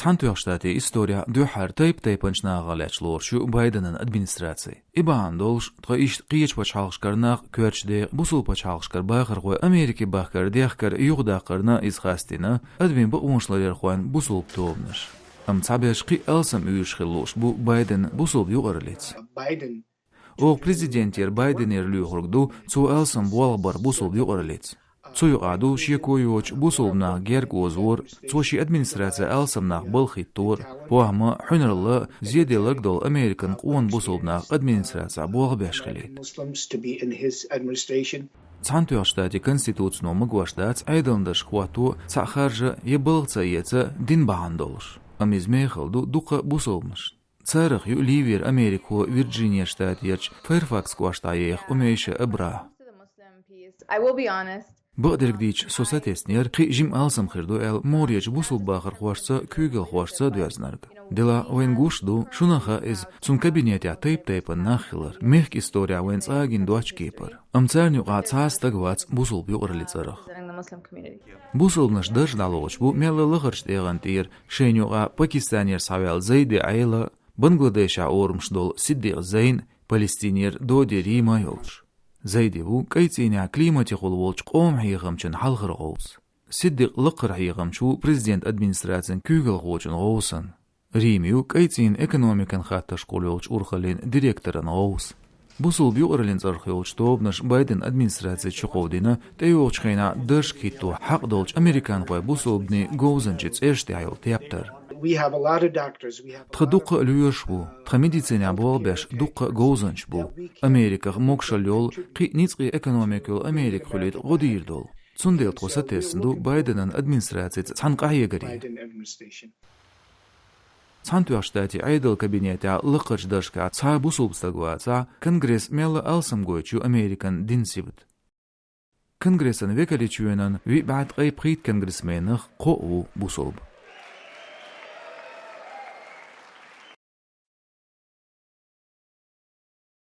Цантуяк штати история дюхар тайпанчна галачлор шу Байден'ın администрации. Ибан долш троиш қиеч пачалшкарнақ көчде бусул пачалшкар бахыргы Америка бахкар дехкар югдақарна изхастина адвин бу умшлар хуан бусул тобнаш. Цабеш қи алсам үйшхилош бу Байден бусул югарлиц. О президентер Байденер люхургду цу алсам буалбар бусул югарлиц. Цуюаду шикоюч бусулна гергозор, цуши администрация алсамнах балхиттор, поахма хунерла зеделак дол Американ куан бусулнах администрация буалбешхилит. Цантуяк штати конституцию магуаштац айдалндаш хвату цахаржа ебалца еца дин бахандолш. Амизмехалду дука бусулмаш. Царах ю ливер Америку Вирджиния штат ерч Фэрфакс куаштаех умейша абра. I will be honest. Бадерг дич сосатеснер қи жим алсам хирду эл морьяч бусул бахар хуашца кюгел хуашца дуязнарг. Дела ойнгушду шунаха из цун кабинете тайпан нахилар мехк история ойнц агин дуач кепар. Амцарню гацас тагвац бусул бюрлицарах. Бусул наш даждалоч бу меллахарч дегантир шенюга пакистанер савел зайде айла Бангладеша ормшдол сиддег зайн палестинер доде рима йолш. زيدو كيتينا كليماتي خلوالش قوم حيغمشن حلغر غوص سيدق لقر حيغمشو بريزيدنت ادمنستراتين كوغل غوشن غوصن ريميو كيتين اكونوميكن خاتش قولولش اورخلين ديريكتورن غوص بوصل بيقرلين زرخيولش توبنش بايدن ادمنستراتي شقودينا تيوش خينا درش كيتو حق دولش امريكان غوي بوصل بني غوزنجيتس اشتي عيو تيابتر تخدوق ليوش بو تخميديتين عبوال باش دوق غوزنش بو أمريكا موكشاليول قي نيتقي اكونوميكول أمريكا خليت غدير دول تسنديل توساتيسندو بايدنن ادمنستراتيت تحنقاهي غري Цантуяк штати айдал кабинете лыкыч дашка ца бусулбстагуаца Конгресс мела алсам гойчу Американ динсибт. Конгрессан векаличуенан ви баат айпхит конгрессменах қоу бусулб.